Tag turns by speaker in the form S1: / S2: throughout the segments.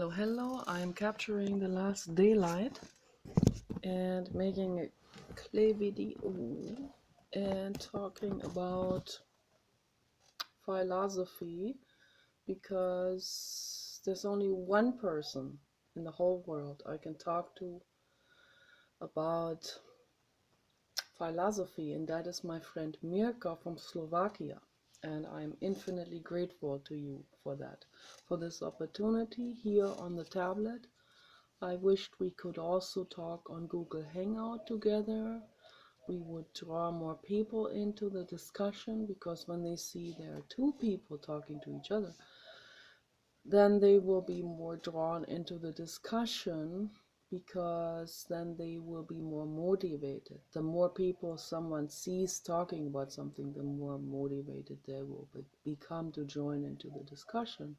S1: Hello, hello. I am capturing the last daylight and making a clay video and talking about philosophy because there's only one person in the whole world I can talk to about philosophy, and that is my friend Mirka from Slovakia. And I'm infinitely grateful to you for that, for this opportunity here on the tablet. I wished we could also talk on Google Hangout together. We would draw more people into the discussion, because when they see there are two people talking to each other, then they will be more drawn into the discussion, because then they will be more motivated. The more people someone sees talking about something, the more motivated they will become to join into the discussion.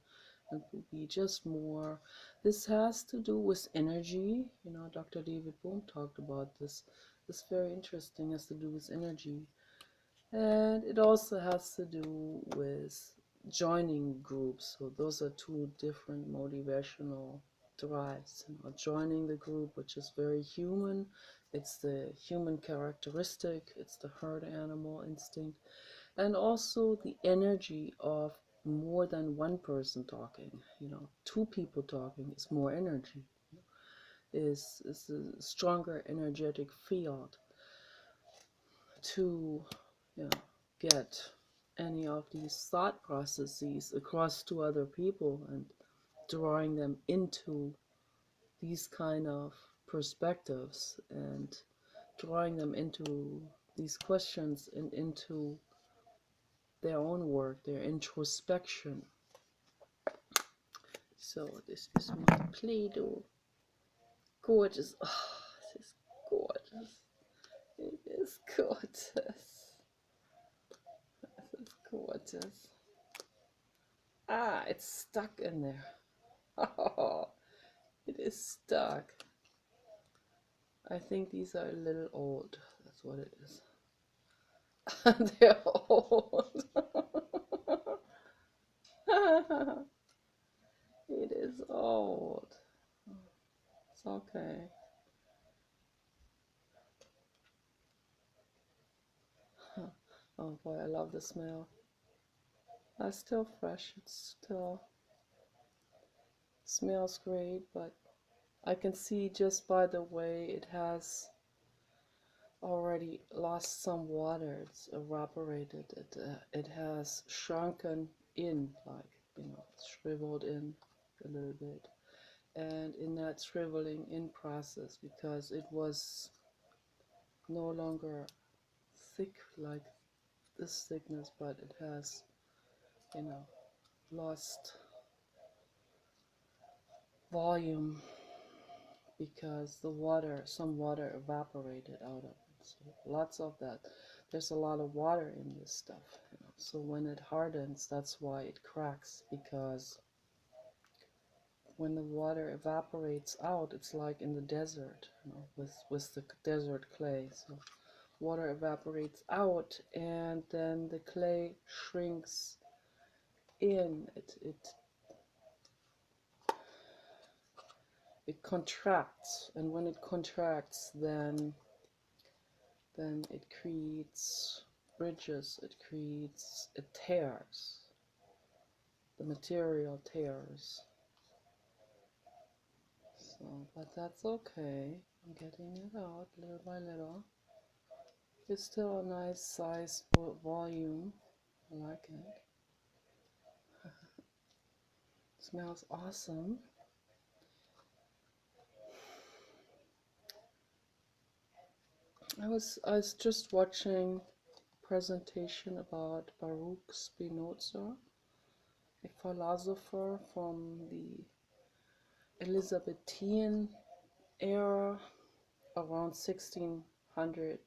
S1: And be just more. This has to do with energy. Dr. David Bohm talked about this. It's very interesting. It has to do with energy. And it also has to do with joining groups. So those are two different motivational drives. Joining the group, which is very human. It's the human characteristic. It's the herd animal instinct. And also the energy of more than one person talking. Two people talking is more energy, is a stronger energetic field to get any of these thought processes across to other people and drawing them into these kind of perspectives and drawing them into these questions and into their own work, their introspection. So this is my Play-Doh. Gorgeous. Oh, this is gorgeous. It is gorgeous. This is gorgeous. Ah, it's stuck in there. Oh, it is stuck. I think these are a little old. That's what it is. They're old. It is old. It's okay. Oh boy, I love the smell. It's still fresh. It still smells great, but I can see just by the way it has already lost some water. It's evaporated. It has shrunken in, like, shriveled in a little bit. And in that shriveling in process, because it was no longer thick like this thickness, but it has, lost volume, because some water evaporated out of it. So lots of that. There's a lot of water in this stuff. So when it hardens, that's why it cracks, because when the water evaporates out, it's like in the desert, with the desert clay. So water evaporates out, and then the clay shrinks in. It contracts, and when it contracts, then it creates bridges. It tears. The material tears. So, but that's okay. I'm getting it out little by little. It's still a nice size volume. I like it. Smells awesome. I was just watching a presentation about Baruch Spinoza, a philosopher from the Elizabethan era, around 1600,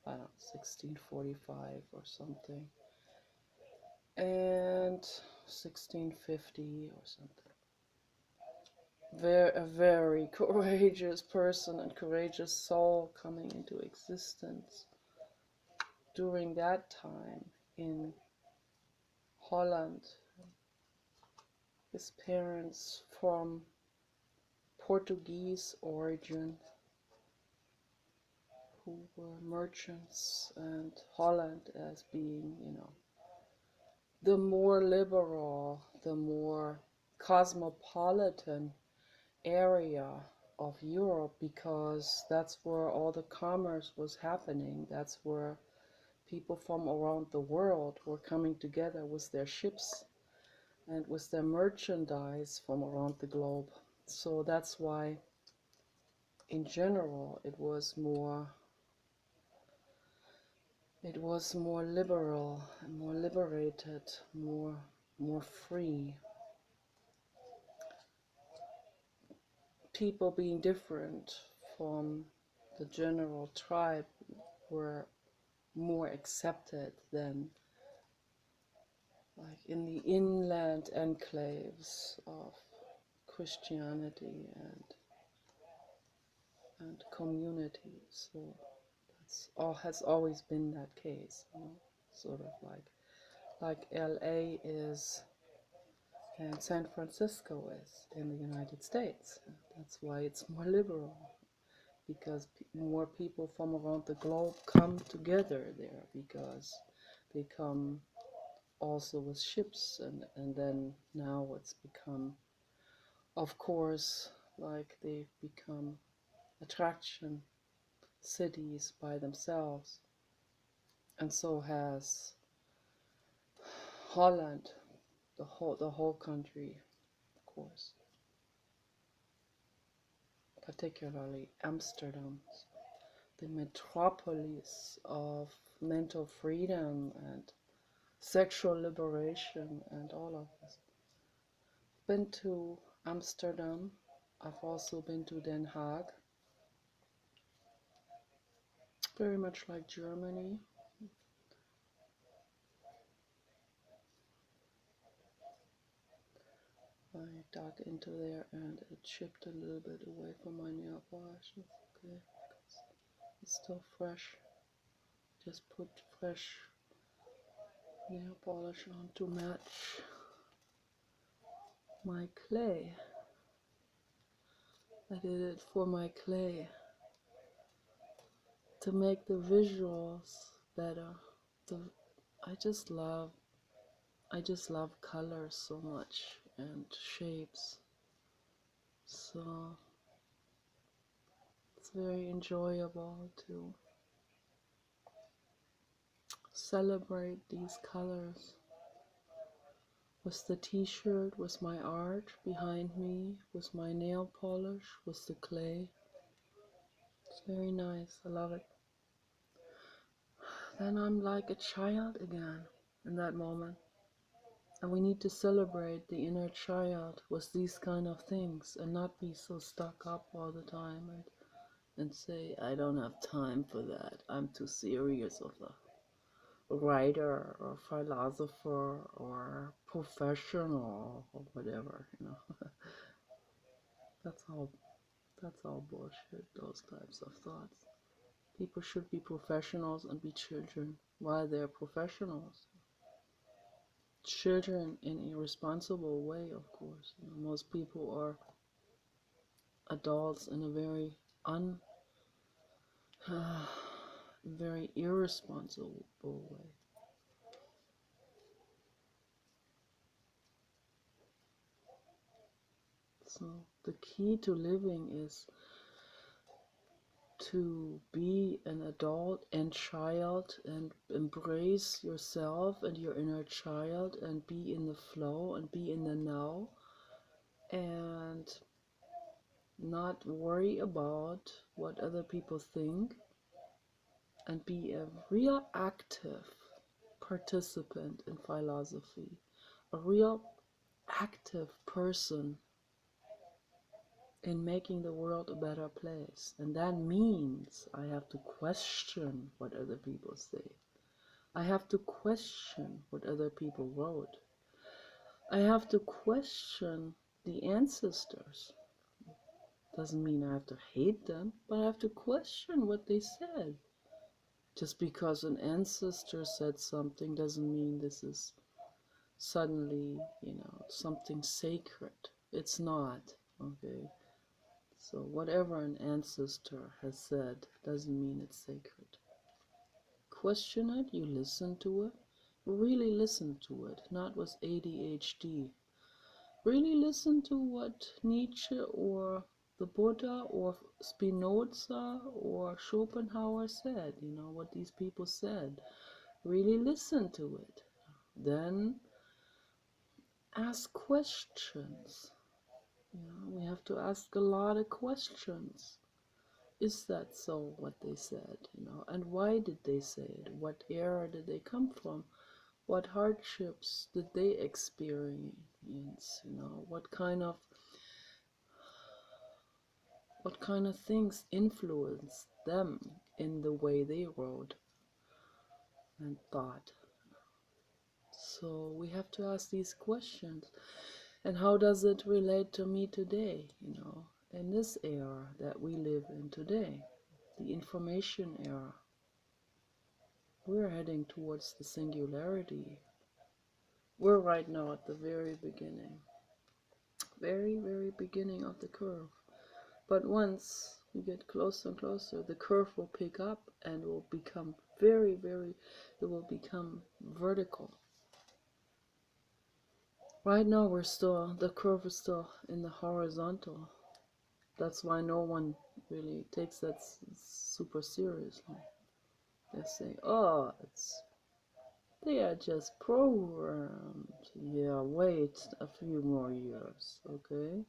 S1: I don't know, 1645 or something, and 1650 or something. A very courageous person and courageous soul coming into existence during that time in Holland. His parents from Portuguese origin, who were merchants, and Holland as being, the more liberal, the more cosmopolitan area of Europe, because that's where all the commerce was happening. That's where people from around the world were coming together with their ships and with their merchandise from around the globe. So that's why, in general, it was more liberal, more liberated, more free. People being different from the general tribe were more accepted than like in the inland enclaves of Christianity and community. So that's all, has always been that case, sort of like LA is and San Francisco is in the United States. That's why it's more liberal, because more people from around the globe come together there, because they come also with ships, and then now it's become, of course, like they've become attraction cities by themselves, and so has Holland, the whole country, of course, particularly Amsterdam, the metropolis of mental freedom and sexual liberation and all of this. Been to Amsterdam. I've also been to Den Haag. Very much like Germany. I dug into there and it chipped a little bit away from my nail polish. It's okay, it's still fresh. Just put fresh nail polish on to match my clay. I did it for my clay to make the visuals better. I just love colors so much and shapes. So it's very enjoyable to celebrate these colors with the t-shirt, with my art behind me, with my nail polish, with the clay. It's very nice. I love it. Then I'm like a child again in that moment. And we need to celebrate the inner child with these kind of things and not be so stuck up all the time and say, I don't have time for that. I'm too serious of a writer or philosopher or professional or whatever, That's all bullshit, those types of thoughts. People should be professionals and be children while they're professionals. Children in a responsible way, of course. Most people are adults in a very very irresponsible way. So the key to living is to be an adult and child and embrace yourself and your inner child and be in the flow and be in the now and not worry about what other people think and be a real active participant in philosophy, a real active person in making the world a better place. And that means I have to question what other people say. I have to question what other people wrote. I have to question the ancestors. Doesn't mean I have to hate them, but I have to question what they said. Just because an ancestor said something doesn't mean this is suddenly, something sacred. It's not, okay? So whatever an ancestor has said doesn't mean it's sacred. Question it, you listen to it, really listen to it, not with ADHD. Really listen to what Nietzsche or the Buddha or Spinoza or Schopenhauer said, what these people said. Really listen to it. Then ask questions. We have to ask a lot of questions. Is that so, what they said, and why did they say it? What era did they come from? What hardships did they experience? What kind of things influenced them in the way they wrote and thought? So we have to ask these questions. And how does it relate to me today, in this era that we live in today, the information era? We're heading towards the singularity. We're right now at the very beginning, very, very beginning of the curve. But once we get closer and closer, the curve will pick up and will become it will become vertical. Right now the curve is still in the horizontal. That's why no one really takes that super seriously. They say, oh, they are just programmed. Yeah, wait a few more years, okay?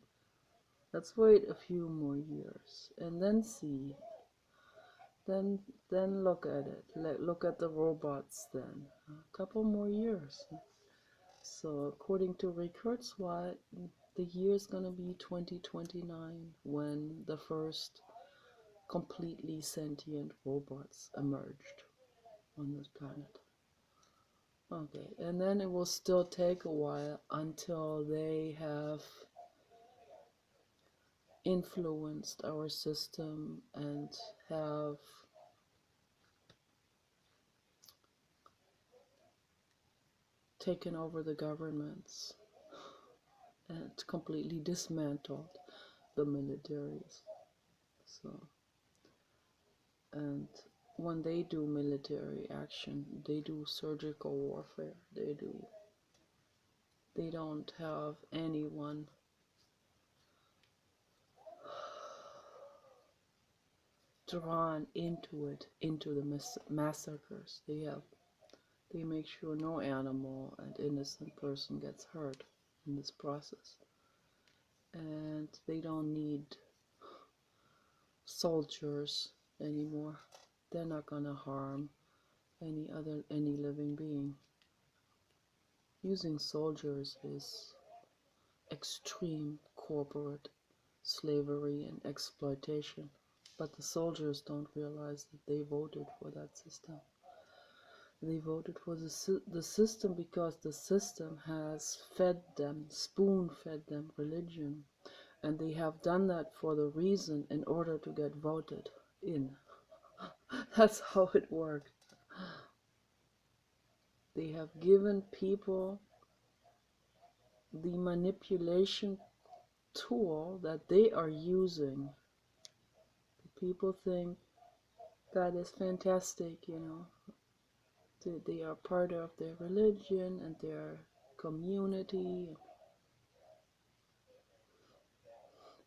S1: Let's wait a few more years and then see. Then look at it. Look at the robots then. A couple more years. So according to Ray Kurzweil, the year is going to be 2029 when the first completely sentient robots emerged on this planet. Okay, and then it will still take a while until they have influenced our system and have taken over the governments and completely dismantled the militaries. So, and when they do military action, they do surgical warfare. They don't have anyone drawn into it, into the massacres. They make sure no animal and innocent person gets hurt in this process. And they don't need soldiers anymore. They're not gonna harm any living being. Using soldiers is extreme corporate slavery and exploitation. But the soldiers don't realize that they voted for that system. They voted for the system because the system has fed them, spoon-fed them religion. And they have done that for the reason in order to get voted in. That's how it worked. They have given people the manipulation tool that they are using. People think that is fantastic, They are part of their religion and their community.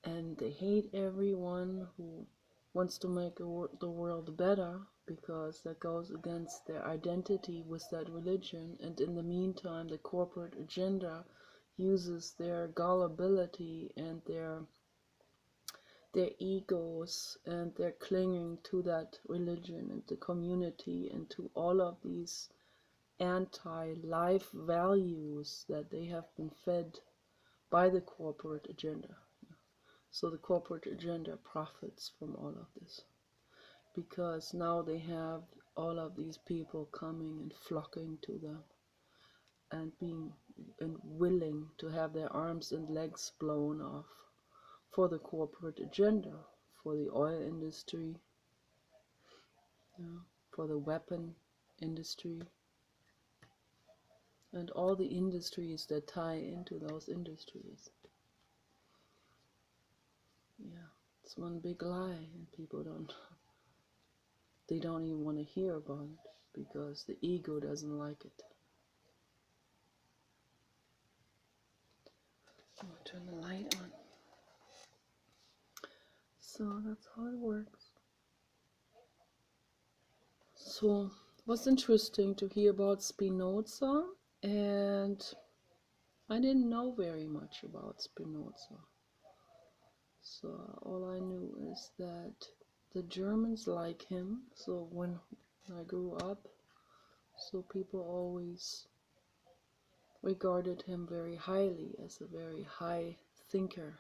S1: And they hate everyone who wants to make the world better, because that goes against their identity with that religion. And in the meantime, the corporate agenda uses their gullibility and their egos and their clinging to that religion and the community and to all of these anti-life values that they have been fed by the corporate agenda. So the corporate agenda profits from all of this, because now they have all of these people coming and flocking to them and being and willing to have their arms and legs blown off for the corporate agenda, for the oil industry, for the weapon industry, and all the industries that tie into those industries. It's one big lie, and people they don't even want to hear about it because the ego doesn't like it. I'm going to turn the light on. So that's how it works. So it was interesting to hear about Spinoza, and I didn't know very much about Spinoza. So all I knew is that the Germans like him. So when I grew up, so people always regarded him very highly as a very high thinker,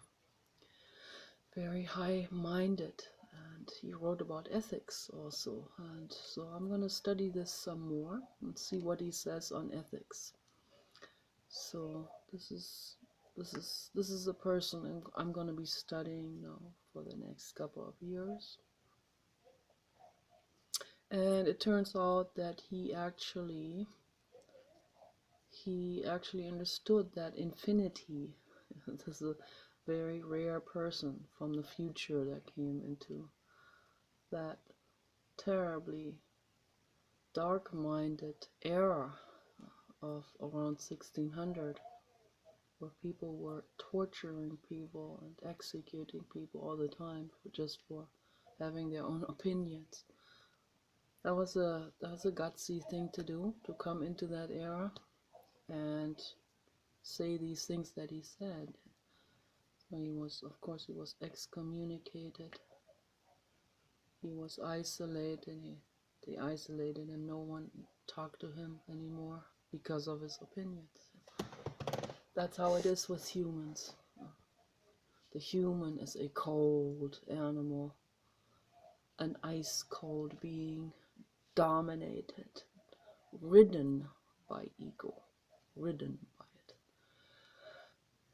S1: very high-minded, and he wrote about ethics also. And so I'm going to study this some more and see what he says on ethics. So this is a person I'm going to be studying now for the next couple of years. And it turns out that he actually understood that infinity. This is a very rare person from the future that came into that terribly dark-minded era of around 1600, where people were torturing people and executing people all the time just for having their own opinions. That was a gutsy thing to do, to come into that era and say these things that he said. So he was, of course, he was excommunicated. He was isolated. They isolated him. No one talked to him anymore because of his opinions. That's how it is with humans. The human is a cold animal, an ice-cold being, dominated, ridden by ego, ridden by it.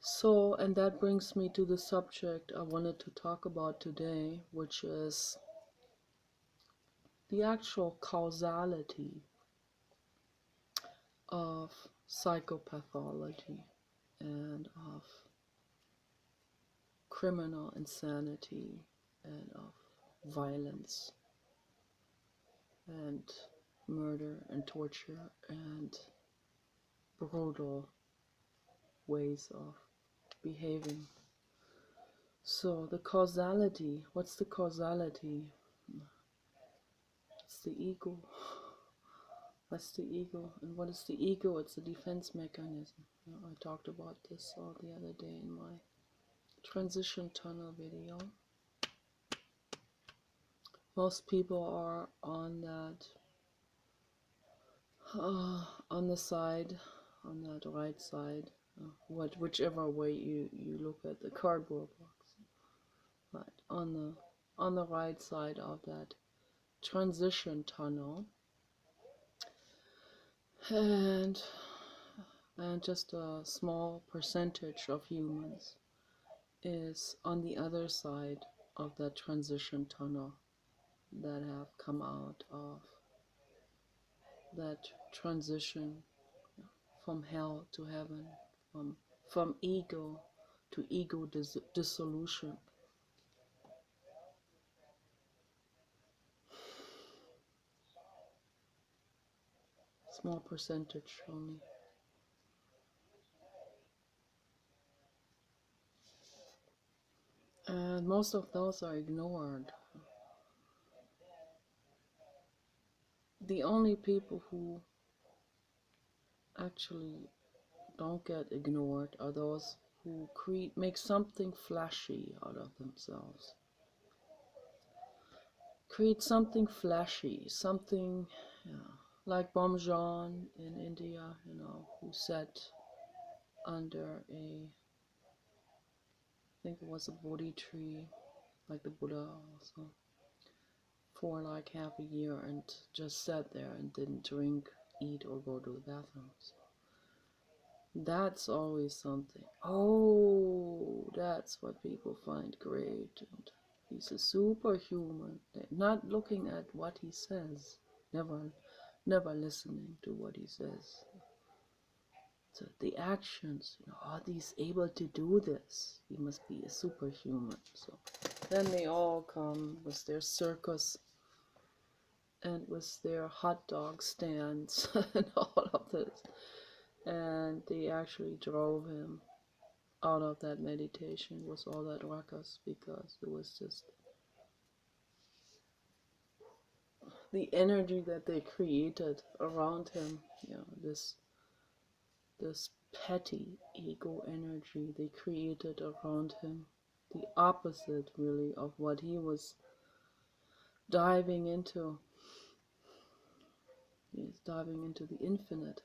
S1: So, and that brings me to the subject I wanted to talk about today, which is the actual causality of psychopathology and of criminal insanity and of violence and murder and torture and brutal ways of behaving. So the causality, what's the causality? It's the ego. That's the ego. And what is the ego? It's a defense mechanism. I talked about this all the other day in my transition tunnel video. Most people are on that, on the side, on that right side, whichever way you look at the cardboard box. Right, on the right side of that transition tunnel, and just a small percentage of humans is on the other side of that transition tunnel that have come out of that transition from hell to heaven, from ego to ego dissolution. Small percentage only. And most of those are ignored. The only people who actually don't get ignored are those who make something flashy out of themselves. Create something flashy, something, like Bomjan in India, who sat under I think it was a Bodhi tree, like the Buddha also, for like half a year and just sat there and didn't drink, eat, or go to the bathroom. So that's always something. Oh, that's what people find great. And he's a superhuman. They're not looking at what he says, never listening to what he says. So the actions, are these able to do this? He must be a superhuman. So Then they all come with their circus and with their hot dog stands and all of this. And they actually drove him out of that meditation with all that ruckus, because it was just the energy that they created around him, this petty ego energy they created around him, the opposite really of what he was diving into. He's diving into the infinite.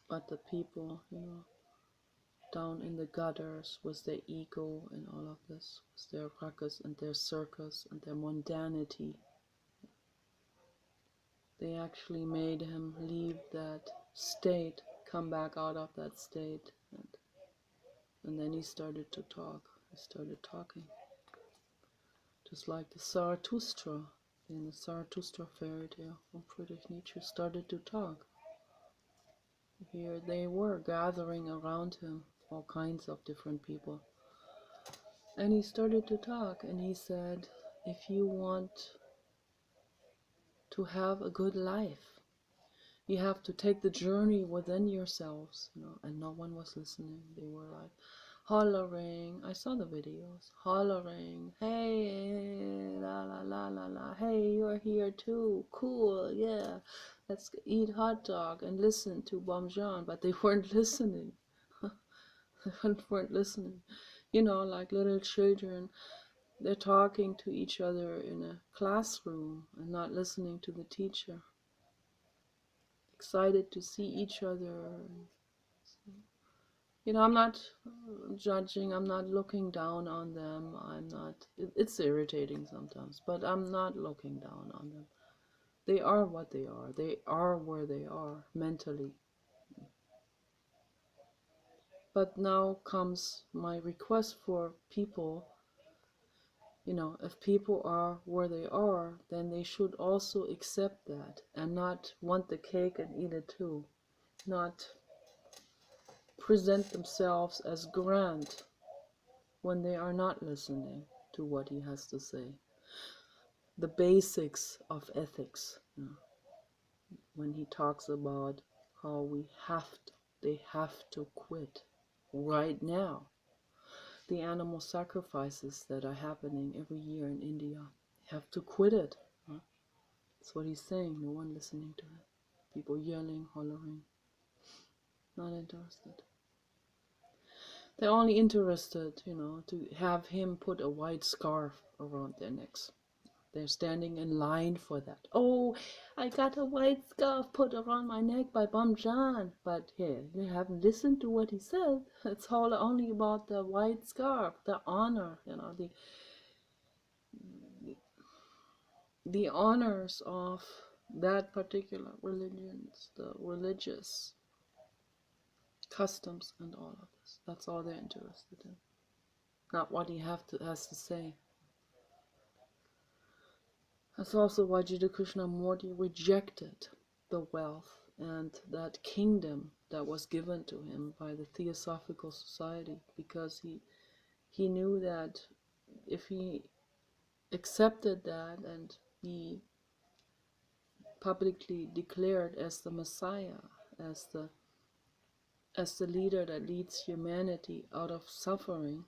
S1: But the people, down in the gutters with their ego and all of this, with their ruckus and their circus and their mundanity, they actually made him leave that state, come back out of that state, and then he started to talk. He started talking. Just like the Zarathustra, in the Zarathustra fairy tale from Friedrich Nietzsche, started to talk. Here they were gathering around him, all kinds of different people. And he started to talk, and he said, if you want to have a good life, you have to take the journey within yourselves, and no one was listening. They were like hollering. I saw the videos, hollering, hey, la la la la la, hey, you're here too, cool, yeah, let's eat hot dog and listen to Bomjan. But they weren't listening. They weren't listening. Like little children, they're talking to each other in a classroom and not listening to the teacher. Excited to see each other. I'm not judging, I'm not looking down on them, it's irritating sometimes, but I'm not looking down on them. They are what they are where they are mentally. But now comes my request for people. If people are where they are, then they should also accept that and not want the cake and eat it too. Not present themselves as grand when they are not listening to what he has to say. The basics of ethics, when he talks about how they have to quit right now. The animal sacrifices that are happening every year in India, have to quit it. That's what he's saying. No one listening to it. People yelling, hollering, not interested. They're only interested, to have him put a white scarf around their necks. They're standing in line for that. Oh, I got a white scarf put around my neck by Bomjan. But hey, you haven't listened to what he said. It's all only about the white scarf, the honor, the honors of that particular religions, the religious customs and all of this. That's all they're interested in. Not what he has to say. That's also why Jiddu Krishnamurti rejected the wealth and that kingdom that was given to him by the Theosophical Society, because he knew that if he accepted that and be publicly declared as the Messiah, as the leader that leads humanity out of suffering,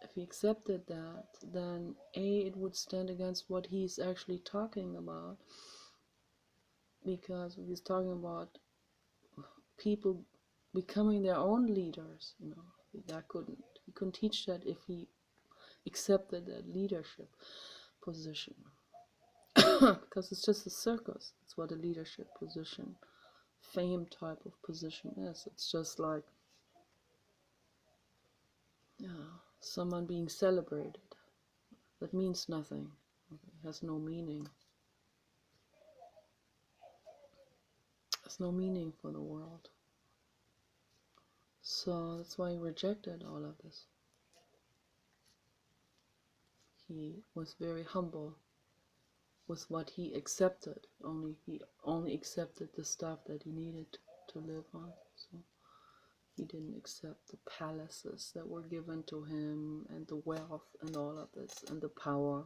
S1: if he accepted that, then it would stand against what he's actually talking about, because he's talking about people becoming their own leaders. He couldn't teach that if he accepted that leadership position. Because it's just a circus. It's what a leadership position, fame type of position is. It's just like someone being celebrated. That means nothing. It has no meaning. There's no meaning for the world. So that's why he rejected all of this. He was very humble with what he accepted. He only accepted the stuff that he needed to live on. So He didn't accept the palaces that were given to him and the wealth and all of this and the power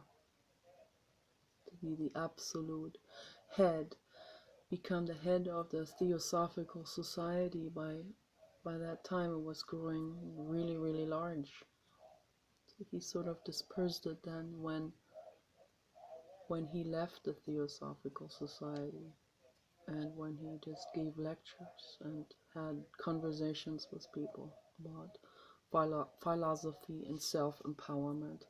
S1: to be the absolute head, become the head of the Theosophical Society. By that time it was growing really, really large. So he sort of dispersed it then when he left the Theosophical Society and when he just gave lectures and had conversations with people about philosophy and self-empowerment.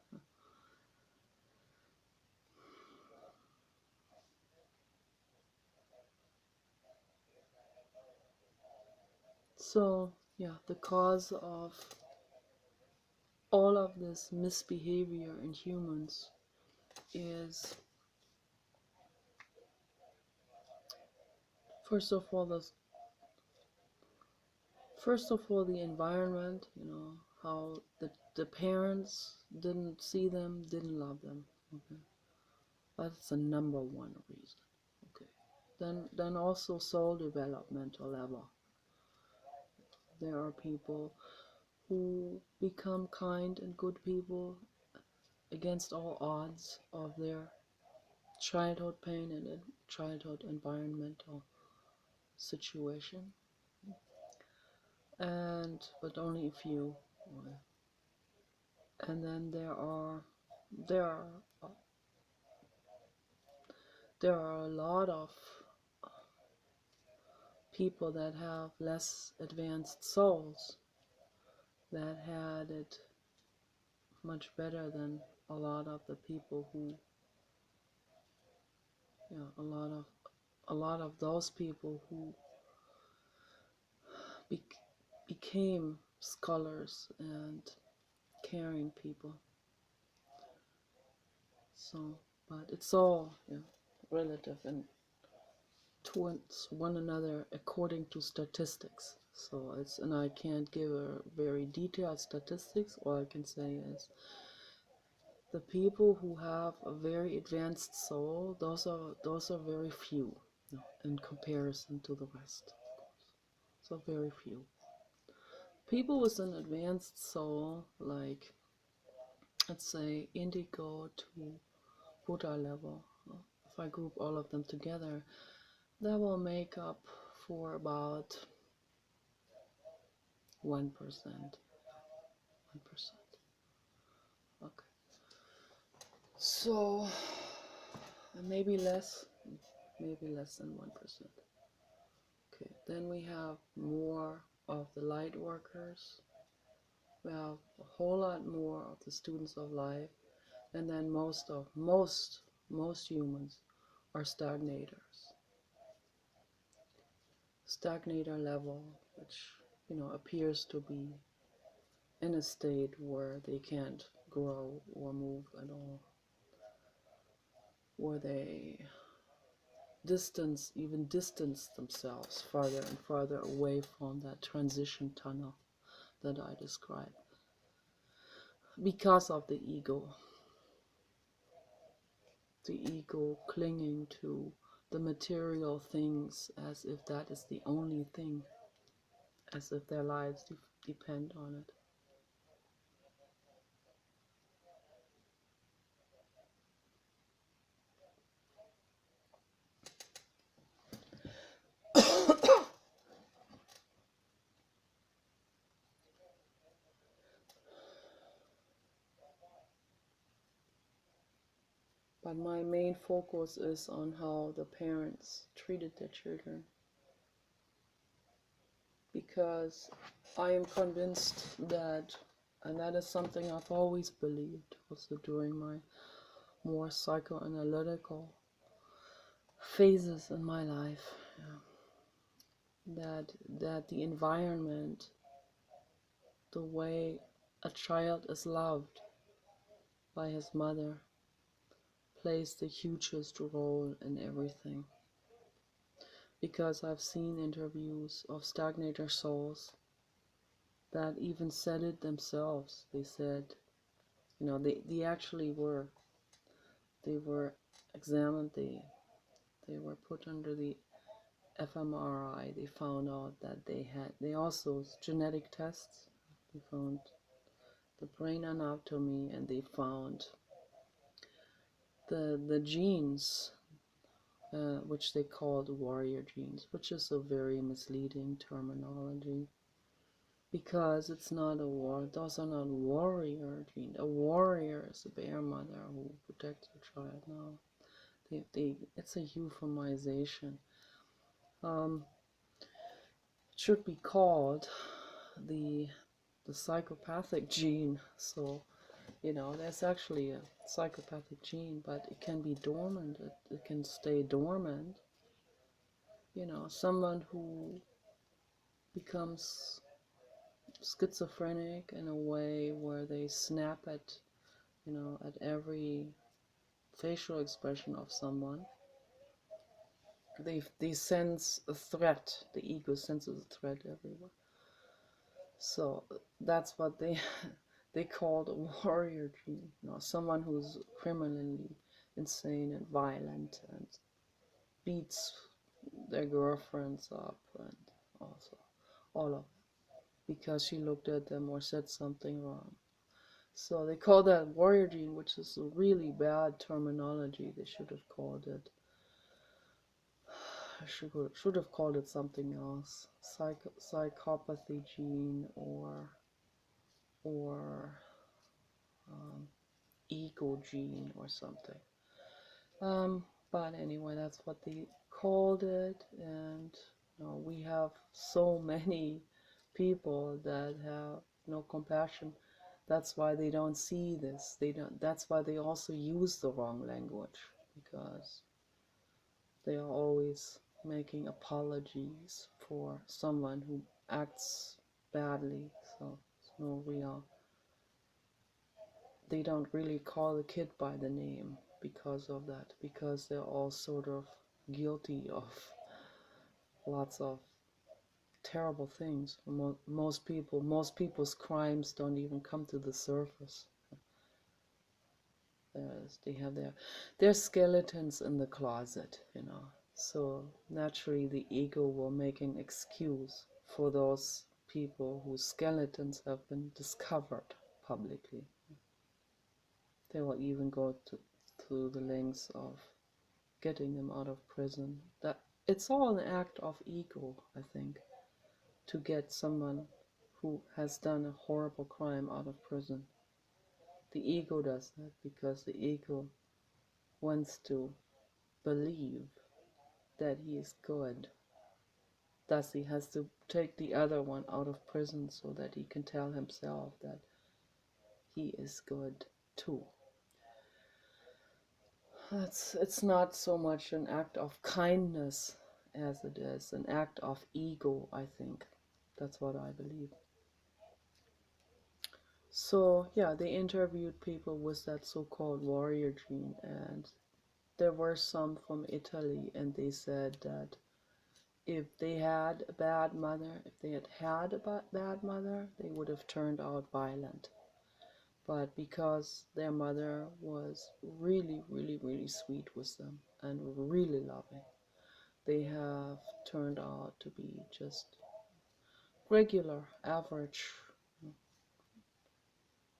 S1: So, yeah, the cause of all of this misbehavior in humans is, first of all, the environment, how the parents didn't see them, didn't love them. Okay, that's the number one reason. Okay, then also soul developmental level. There are people who become kind and good people against all odds of their childhood pain and childhood environmental situation, and but only a few. And then there are there are a lot of people that have less advanced souls that had it much better than a lot of the people who, a lot of those people who be, became scholars and caring people. So, but it's all relative and towards one another according to statistics. So and I can't give a very detailed statistics. All I can say is the people who have a very advanced soul, those are very few, in comparison to the rest, of course. So very few. People with an advanced soul, like let's say indigo to Buddha level, if I group all of them together, that will make up for about 1%. 1%. Okay. So maybe less than 1%. Okay. Then we have more of the light workers. We have a whole lot more of the students of life, and then most humans are stagnators. Stagnator level, which appears to be in a state where they can't grow or move at all, where they distance themselves farther and farther away from that transition tunnel that I described because of the ego clinging to the material things as if that is the only thing, as if their lives depend on it. But my main focus is on how the parents treated their children, because I am convinced that, and that is something I've always believed, also during my more psychoanalytical phases in my life, that the environment, the way a child is loved by his mother, plays the hugest role in everything. Because I've seen interviews of stagnator souls that even said it themselves. They said, they actually were examined, they were put under the fMRI, they found out that they also genetic tests. They found the brain anatomy, and they found the genes, which they called warrior genes, which is a very misleading terminology, because it's not a war. Those are not warrior genes. A warrior is a bear mother who protects her child. No, it's a euphemization. It should be called the psychopathic gene. So, there's actually a psychopathic gene, but it can be dormant. It can stay dormant. Someone who becomes schizophrenic in a way where they snap at every facial expression of someone. They sense a threat. The ego senses a threat everywhere. So that's what they called a warrior gene. Someone who's criminally insane and violent and beats their girlfriends up, and also all of it because she looked at them or said something wrong. So they call that warrior gene, which is a really bad terminology. They should have called it. Should have called it something else. Psychopathy gene or ego gene or something. But anyway, that's what they called it, and we have so many people that have no compassion. That's why they don't see this. That's why they also use the wrong language, because they are always making apologies for someone who acts badly. So it's no real. They don't really call the kid by the name because of that, because they're all sort of guilty of lots of terrible things. Most people's crimes don't even come to the surface. They have their skeletons in the closet, So naturally the ego will make an excuse for those people whose skeletons have been discovered publicly. They will even go to the lengths of getting them out of prison. That it's all an act of ego, I think, to get someone who has done a horrible crime out of prison. The ego does that because the ego wants to believe that he is good. Thus he has to take the other one out of prison so that he can tell himself that he is good too. It's not so much an act of kindness as it is an act of ego, I think. That's what I believe. So yeah, they interviewed people with that so-called warrior gene, and there were some from Italy, and they said that if they had a bad mother, if they had a bad mother, they would have turned out violent. But because their mother was really, really, really sweet with them and really loving, they have turned out to be just regular, average,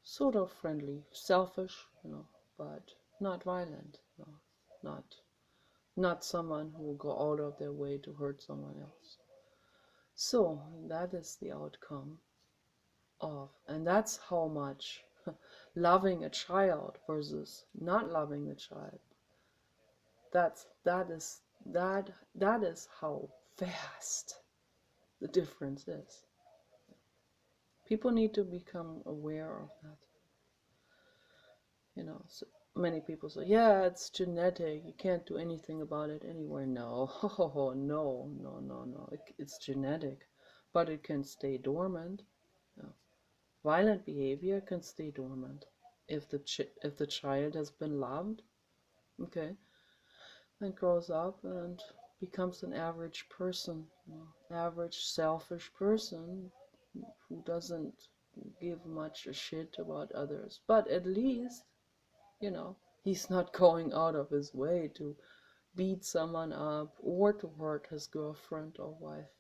S1: sort of friendly, selfish, but not violent, not someone who will go out of their way to hurt someone else. So that is the outcome of, and that's how much loving a child versus not loving the child. That is how vast the difference is. People need to become aware of that. So many people say, yeah, it's genetic, you can't do anything about it anywhere. No, no. It's genetic, but it can stay dormant. Violent behavior can stay dormant if the child has been loved, okay, and grows up and becomes an average person, average selfish person who doesn't give much a shit about others, but at least he's not going out of his way to beat someone up or to hurt his girlfriend or wife.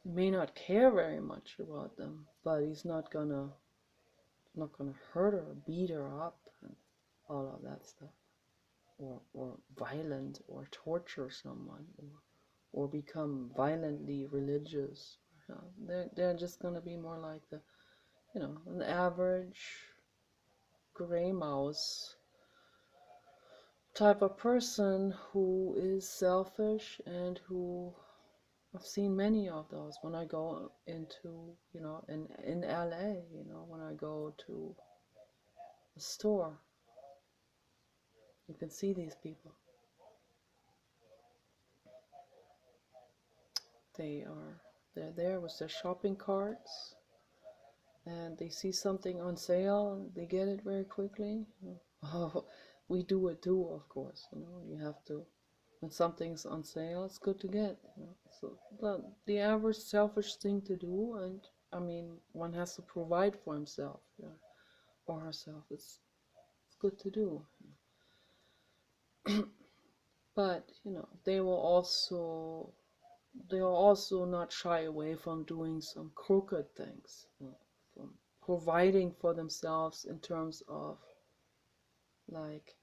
S1: He may not care very much about them, but he's not gonna hurt her, beat her up, and all of that stuff, or violent, or torture someone, or become violently religious. They're just gonna be more like an average gray mouse type of person who is selfish, and who I've seen many of those when I go into, in LA, when I go to a store, you can see these people. They're there with their shopping carts, and they see something on sale, and they get it very quickly. Oh, we do it too, of course. You have to, when something's on sale, it's good to get. So the average selfish thing to do, and I mean, one has to provide for himself, or herself. It's good to do. But they will also not shy away from doing some crooked things, from providing for themselves in terms of, like,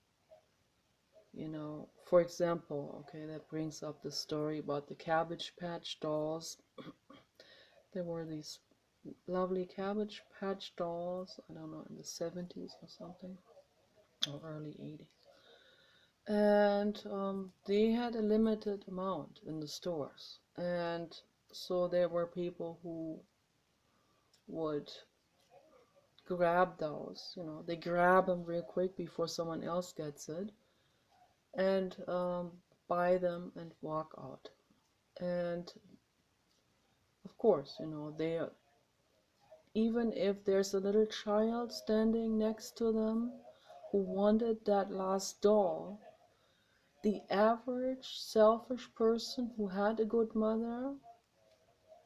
S1: for example, okay, that brings up the story about the Cabbage Patch dolls. There were these lovely Cabbage Patch dolls, I don't know, in the 70s or something, or early 80s. And they had a limited amount in the stores. And so there were people who would grab those, they grab them real quick before someone else gets it, and buy them and walk out. And of course, they, even if there's a little child standing next to them who wanted that last doll, the average selfish person who had a good mother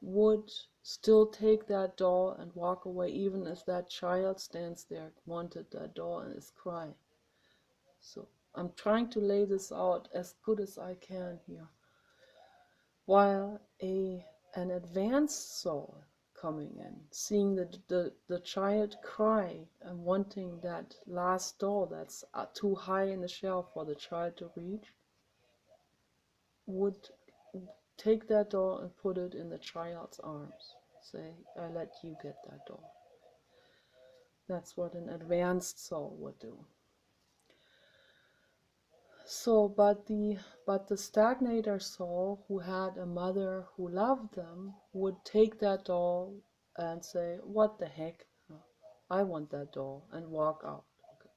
S1: would still take that doll and walk away, even if that child stands there, wanted that doll, and is crying. So I'm trying to lay this out as good as I can here. While an advanced soul coming in, seeing the child cry and wanting that last doll that's too high in the shelf for the child to reach, would take that doll and put it in the child's arms. Say, I let you get that doll. That's what an advanced soul would do. So, but the stagnator soul, who had a mother who loved them, would take that doll and say, what the heck, I want that doll, and walk out. Okay.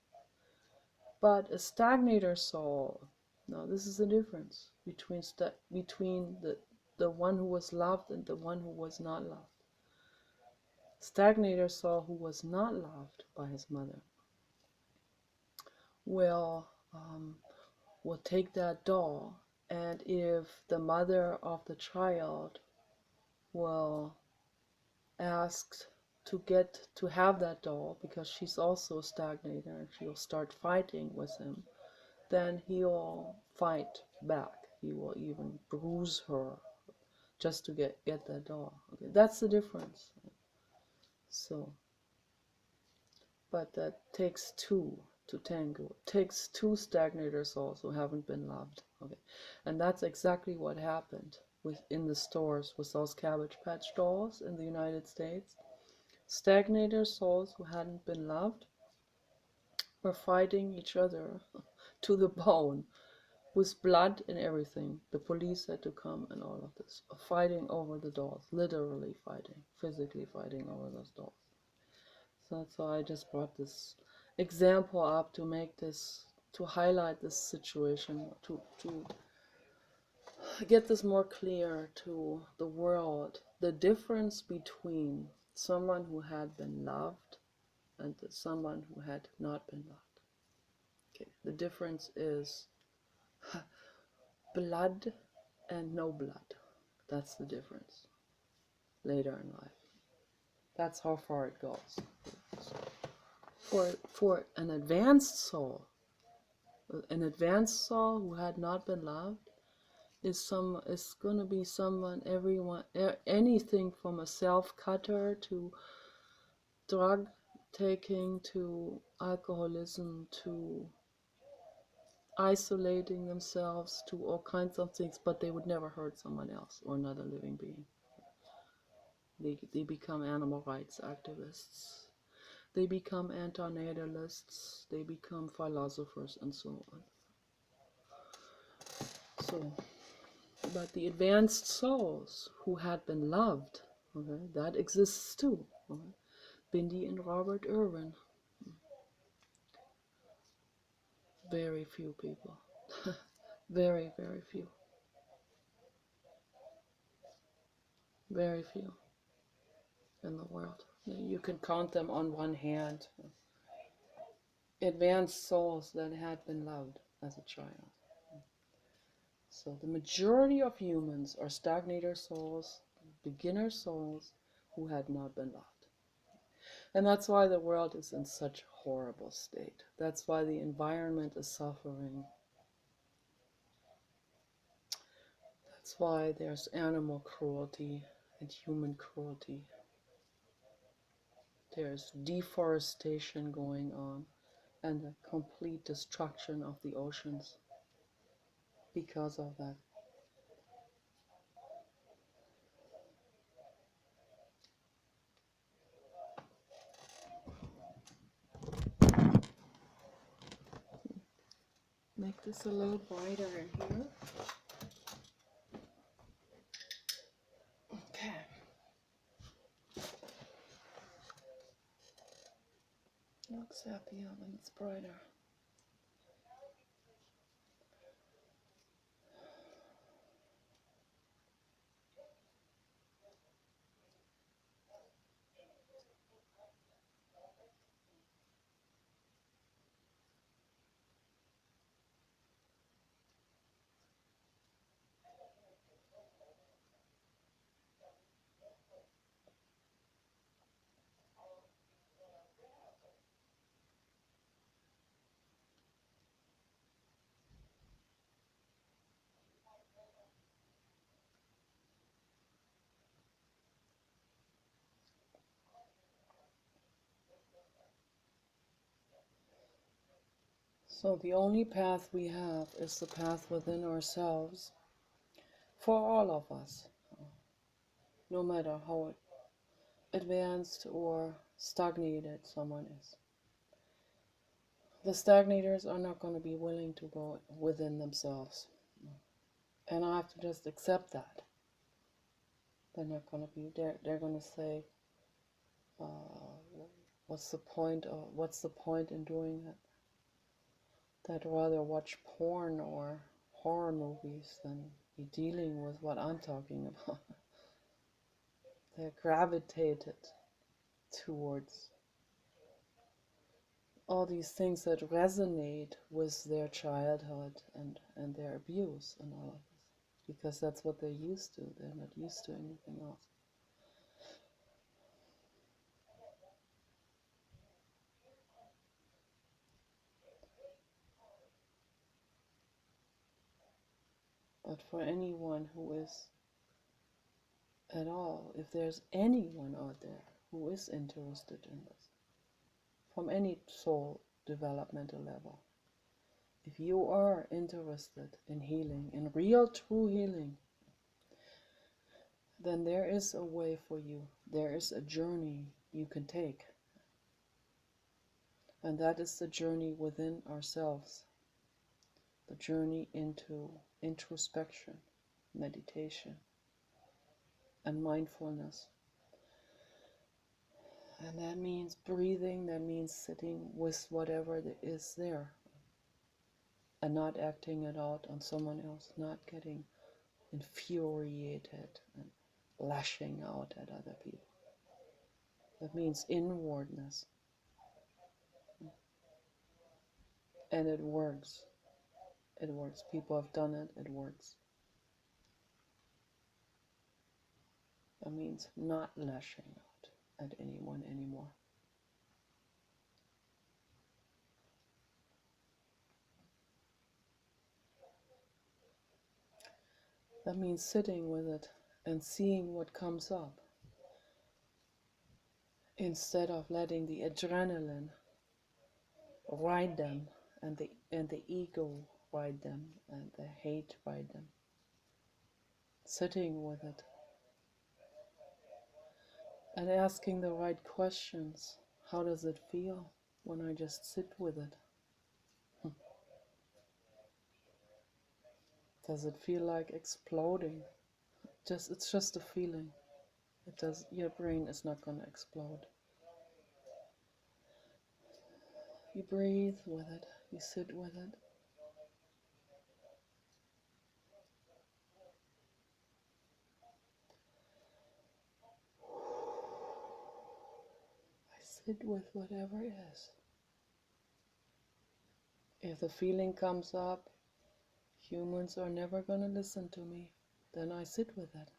S1: But a stagnator soul, now this is the difference between the one who was loved and the one who was not loved. Stagnator soul, who was not loved by his mother, will take that doll, and if the mother of the child will ask to have that doll, because she's also a stagnator, and she'll start fighting with him, then he'll fight back. He will even bruise her just to get that doll. Okay, that's the difference. So, but that takes two to tango. It takes two stagnators also who haven't been loved. Okay, and that's exactly what happened in the stores with those Cabbage Patch dolls in the United States. Stagnator souls who hadn't been loved were fighting each other to the bone, with blood and everything. The police had to come and all of this, fighting over the dolls, literally fighting, physically fighting over those dolls. So that's why I just brought this example up to highlight this situation, to get this more clear to the world, the difference between someone who had been loved and someone who had not been loved. Okay, the difference is blood and no blood. That's the difference later in life. That's how far it goes. For an advanced soul, An advanced soul who had not been loved is going to be someone, everyone, anything from a self-cutter to drug taking to alcoholism to isolating themselves to all kinds of things, but they would never hurt someone else or another living being. They become animal rights activists. They become antinatalists. They become philosophers and so on. So, but the advanced souls who had been loved, okay, that exists too. Okay? Bindi and Robert Irwin. Very few people. Very, very few. Very few in the world. You can count them on one hand. Advanced souls that had been loved as a child. So the majority of humans are stagnator souls, beginner souls who had not been loved. And that's why the world is in such a horrible state. That's why the environment is suffering. That's why there's animal cruelty and human cruelty. There's deforestation going on and the complete destruction of the oceans because of that. Make this a little brighter in here. Okay. Looks happier when it's brighter. So the only path we have is the path within ourselves for all of us, no matter how advanced or stagnated someone is. The stagnators are not going to be willing to go within themselves. And I have to just accept that. They're not going to be, they're going to say, what's the point in doing it? I'd rather watch porn or horror movies than be dealing with what I'm talking about. They're gravitated towards all these things that resonate with their childhood and their abuse and all of this. Because that's what they're used to. They're not used to anything else. But for anyone who is at all, if there's anyone out there who is interested in this, from any soul developmental level, if you are interested in healing, in real true healing, then there is a way for you. There is a journey you can take. And that is the journey within ourselves. The journey into introspection, meditation, and mindfulness. And that means breathing, that means sitting with whatever is there. And not acting it out on someone else, not getting infuriated and lashing out at other people. That means inwardness. And it works. It works. People have done it. It works. That means not lashing out at anyone anymore. That means sitting with it and seeing what comes up, instead of letting the adrenaline ride them and the ego ride them and the hate ride them. Sitting with it and asking the right questions. How does it feel when I just sit with it? Does it feel like exploding? It's just a feeling. Your brain is not going to explode. You breathe with it, you sit with it. I sit with whatever is. If the feeling comes up, humans are never going to listen to me, then I sit with it.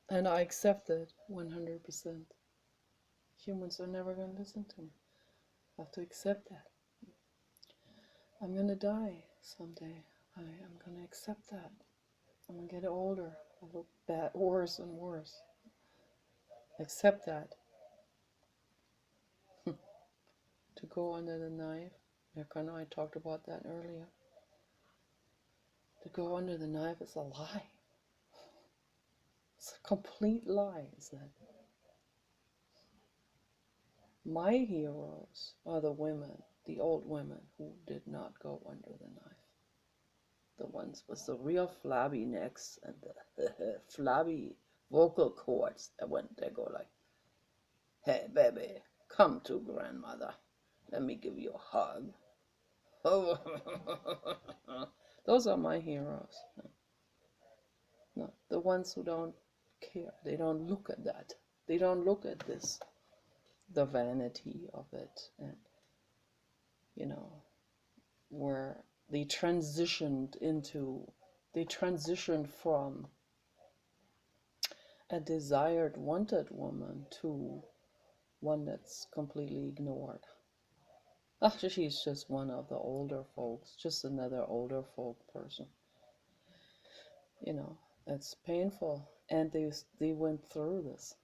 S1: And I accept it 100%. Humans are never going to listen to me. I have to accept that. I'm going to die someday. I am going to accept that. I'm going to get older. I look bad, worse and worse. Accept that. To go under the knife. Mirka and I talked about that earlier. To go under the knife is a lie. It's a complete lie, is that? My heroes are the women, the old women who did not go under the knife. The ones with the real flabby necks and the flabby vocal cords that they go like, "Hey baby, come to grandmother. Let me give you a hug." Oh, those are my heroes. No, the ones who don't care. They don't look at that. They don't look at this, the vanity of it, and where they transitioned from a desired, wanted woman to one that's completely ignored. She's just one of the older folks, just another older folk person. It's painful, and they went through this.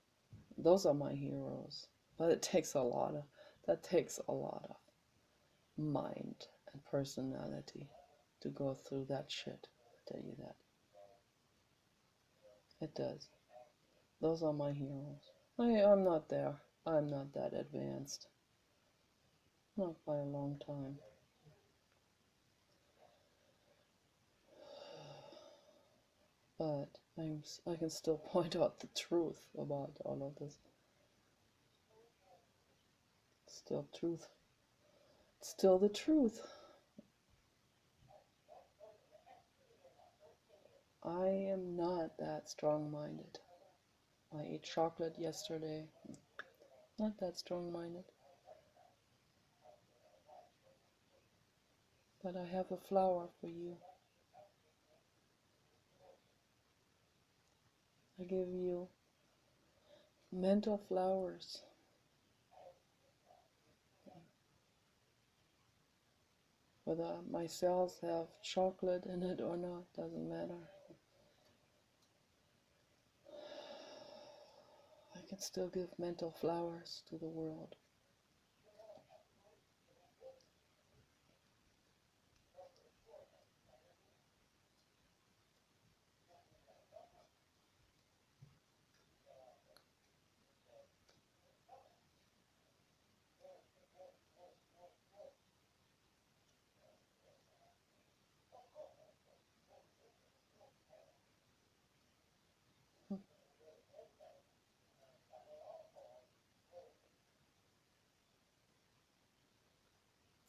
S1: Those are my heroes, but that takes a lot of mind and personality to go through that shit. I tell you that. It does. Those are my heroes. I'm not there. I'm not that advanced. Not by a long time. But I can still point out the truth about all of this. Still truth. Still the truth. I am not that strong-minded. I ate chocolate yesterday. Not that strong-minded. But I have a flower for you. I give you mental flowers. Whether my cells have chocolate in it or not, doesn't matter. I can still give mental flowers to the world.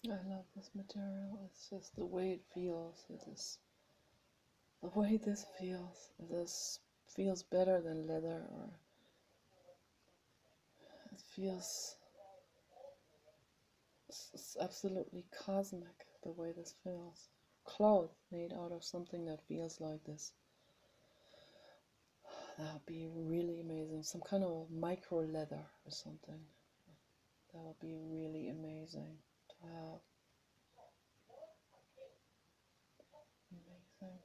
S1: I love this material. It's just the way it feels. It is the way this feels. This feels better than leather, or it feels. It's absolutely cosmic the way this feels. Cloth made out of something that feels like this. That would be really amazing. Some kind of micro leather or something. That would be really amazing to have. Amazing.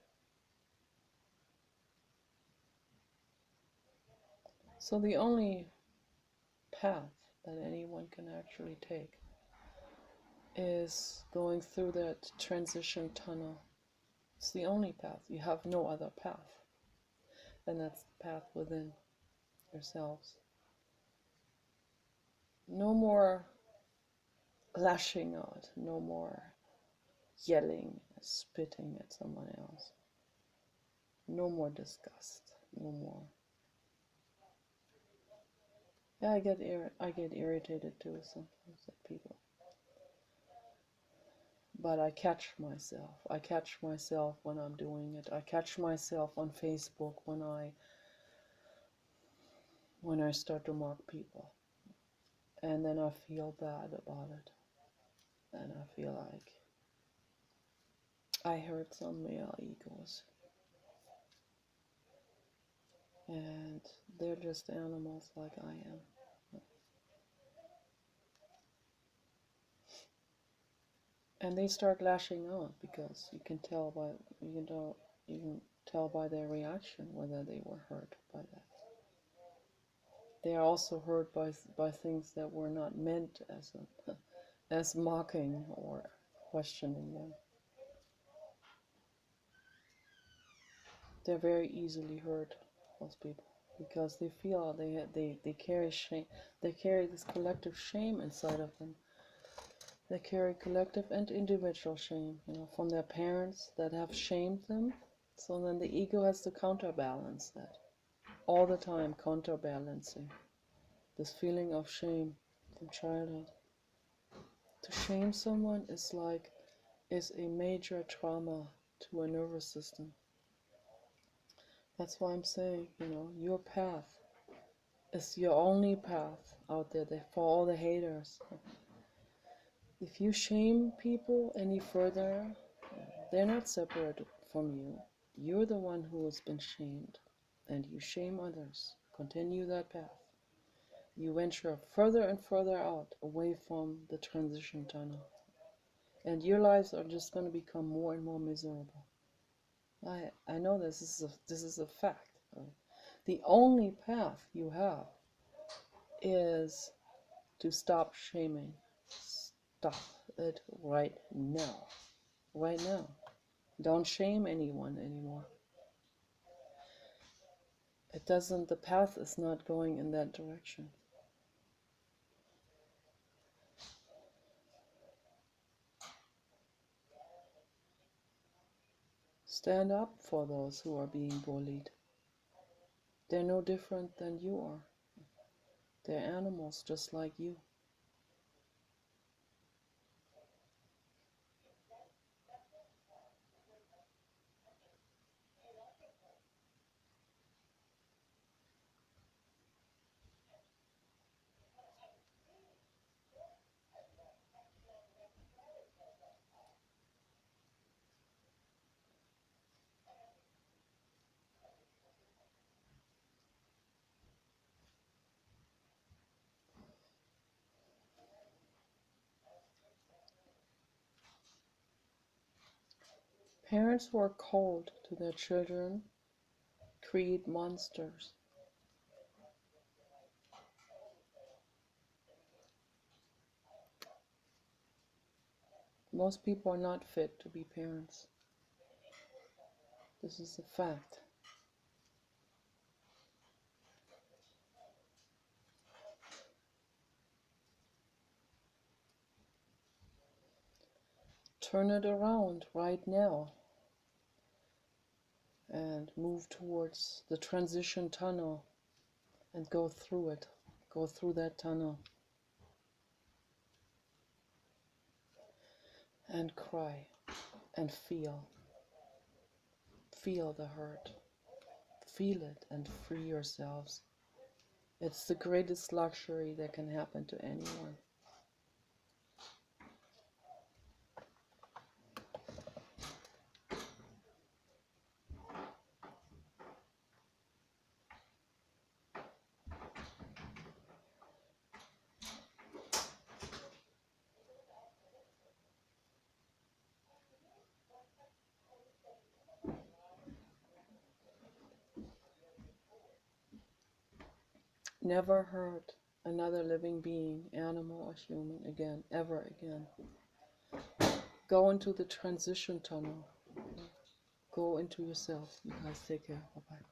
S1: So the only path that anyone can actually take is going through that transition tunnel. It's the only path. You have no other path. And that's the path within yourselves. No more lashing out, no more yelling, spitting at someone else. No more disgust, no more. Yeah, I get irritated too sometimes at people. But I catch myself. I catch myself when I'm doing it. I catch myself on Facebook when I start to mock people. And then I feel bad about it. And I feel like I hurt some male egos. And they're just animals like I am. And they start lashing out because you can tell by their reaction whether they were hurt by that. They are also hurt by things that were not meant as mocking or questioning them. They're very easily hurt, those people, because they feel they carry shame. They carry this collective shame inside of them. They carry collective and individual shame, from their parents that have shamed them. So then the ego has to counterbalance that. All the time counterbalancing this feeling of shame from childhood. To shame someone is a major trauma to a nervous system. That's why I'm saying, your path is your only path out there for all the haters. If you shame people any further, they're not separate from you. You're the one who has been shamed, and you shame others. Continue that path. You venture further and further out, away from the transition tunnel. And your lives are just going to become more and more miserable. I know this is a fact. The only path you have is to stop shaming. Stop it right now. Right now. Don't shame anyone anymore. The path is not going in that direction. Stand up for those who are being bullied. They're no different than you are. They're animals just like you. Parents who are cold to their children create monsters. Most people are not fit to be parents. This is a fact. Turn it around right now and move towards the transition tunnel and go through it. Go through that tunnel and cry and feel. Feel the hurt. Feel it and free yourselves. It's the greatest luxury that can happen to anyone. Never hurt another living being, animal or human, again, ever again. Go into the transition tunnel. Go into yourself. You guys take care. Bye-bye.